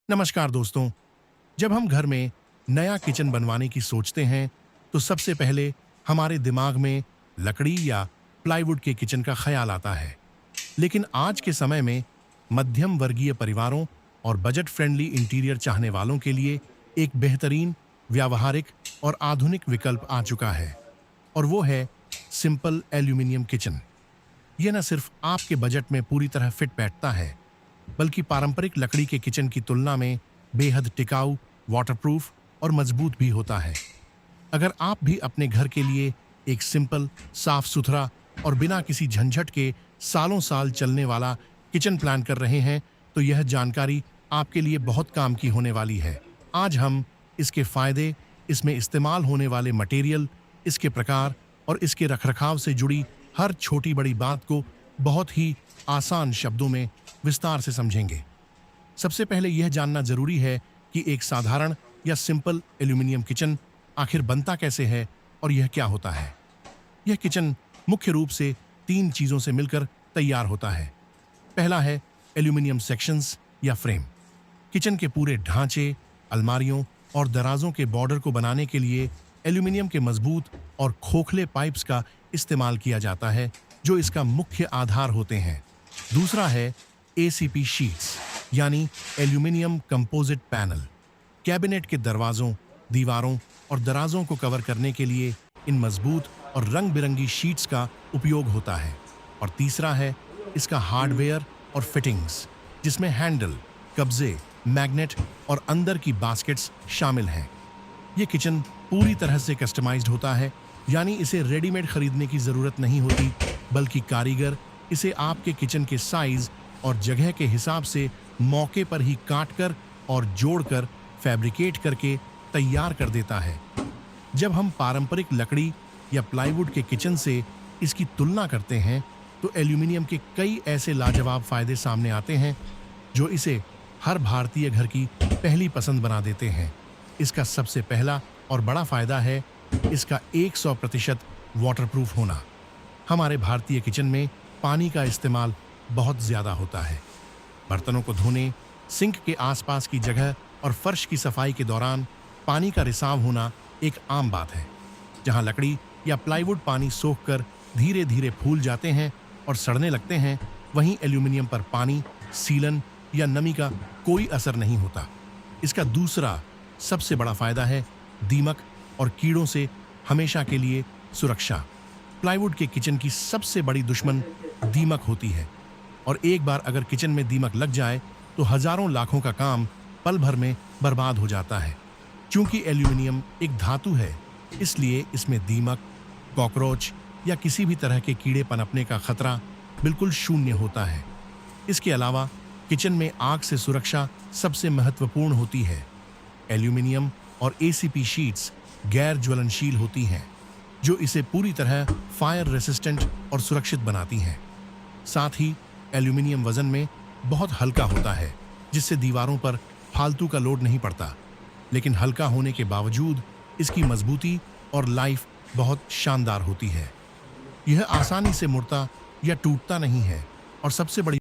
नमस्कार दोस्तों। जब हम घर में नया किचन बनवाने की सोचते हैं तो सबसे पहले हमारे दिमाग में लकड़ी या प्लाईवुड के किचन का ख्याल आता है। लेकिन आज के समय में मध्यम वर्गीय परिवारों और बजट फ्रेंडली इंटीरियर चाहने वालों के लिए एक बेहतरीन, व्यावहारिक और आधुनिक विकल्प आ चुका है, और वो है सिंपल एल्यूमिनियम किचन। ये न सिर्फ आपके बजट में पूरी तरह फिट बैठता है, बल्कि पारंपरिक लकड़ी के किचन की तुलना में बेहद टिकाऊ, वाटरप्रूफ और मजबूत भी होता है। अगर आप भी अपने घर के लिए एक सिंपल, साफ सुथरा और बिना किसी झंझट के सालों साल चलने वाला किचन प्लान कर रहे हैं, तो यह जानकारी आपके लिए बहुत काम की होने वाली है। आज हम इसके फायदे, इसमें इस्तेमाल होने वाले मटेरियल, इसके प्रकार और इसके रखरखाव से जुड़ी हर छोटी बड़ी बात को बहुत ही आसान शब्दों में विस्तार से समझेंगे। सबसे पहले यह जानना जरूरी है कि एक साधारण या सिंपल एल्यूमिनियम किचन आखिर बनता कैसे है और यह क्या होता है। यह किचन मुख्य रूप से 3 चीजों से मिलकर तैयार होता है। पहला है एल्यूमिनियम सेक्शंस या फ्रेम। किचन के पूरे ढांचे, अलमारियों और दराजों के बॉर्डर को बनाने के लिए एल्यूमिनियम के मजबूत और खोखले पाइप्स का इस्तेमाल किया जाता है, जो इसका मुख्य आधार होते हैं। दूसरा है एसीपी शीट्स यानी एल्यूमिनियम कंपोजिट पैनल। कैबिनेट के दरवाजों, दीवारों और दराजों को कवर करने के लिए इन मजबूत और रंग बिरंगी शीट्स का उपयोग होता है। और तीसरा है इसका हार्डवेयर और फिटिंग्स, जिसमें हैंडल, कब्जे, मैग्नेट और अंदर की बास्केट्स शामिल हैं। ये किचन पूरी तरह से कस्टमाइज्ड होता है, यानी इसे रेडीमेड खरीदने की जरूरत नहीं होती, बल्कि कारीगर इसे आपके किचन के साइज और जगह के हिसाब से मौके पर ही काटकर और जोड़कर फैब्रिकेट करके तैयार कर देता है। जब हम पारंपरिक लकड़ी या प्लाईवुड के किचन से इसकी तुलना करते हैं, तो एल्यूमिनियम के कई ऐसे लाजवाब फायदे सामने आते हैं जो इसे हर भारतीय घर की पहली पसंद बना देते हैं। इसका सबसे पहला और बड़ा फायदा है इसका 100% वाटरप्रूफ होना। हमारे भारतीय किचन में पानी का इस्तेमाल बहुत ज़्यादा होता है। बर्तनों को धोने, सिंक के आसपास की जगह और फर्श की सफाई के दौरान पानी का रिसाव होना एक आम बात है। जहां लकड़ी या प्लाईवुड पानी सोखकर धीरे धीरे फूल जाते हैं और सड़ने लगते हैं, वहीं एल्यूमिनियम पर पानी, सीलन या नमी का कोई असर नहीं होता। इसका दूसरा सबसे बड़ा फायदा है दीमक और कीड़ों से हमेशा के लिए सुरक्षा। प्लाईवुड के किचन की सबसे बड़ी दुश्मन दीमक होती है, और एक बार अगर किचन में दीमक लग जाए तो हजारों लाखों का काम पल भर में बर्बाद हो जाता है। क्योंकि एल्यूमिनियम एक धातु है, इसलिए इसमें दीमक, कॉकरोच या किसी भी तरह के कीड़े पनपने का खतरा बिल्कुल शून्य होता है। इसके अलावा किचन में आग से सुरक्षा सबसे महत्वपूर्ण होती है। एल्यूमिनियम और एसीपी शीट्स गैर ज्वलनशील होती हैं, जो इसे पूरी तरह फायर रेसिस्टेंट और सुरक्षित बनाती हैं। साथ ही एल्यूमिनियम वजन में बहुत हल्का होता है, जिससे दीवारों पर फालतू का लोड नहीं पड़ता। लेकिन हल्का होने के बावजूद इसकी मजबूती और लाइफ बहुत शानदार होती है। यह आसानी से मुड़ता या टूटता नहीं है, और सबसे बड़ी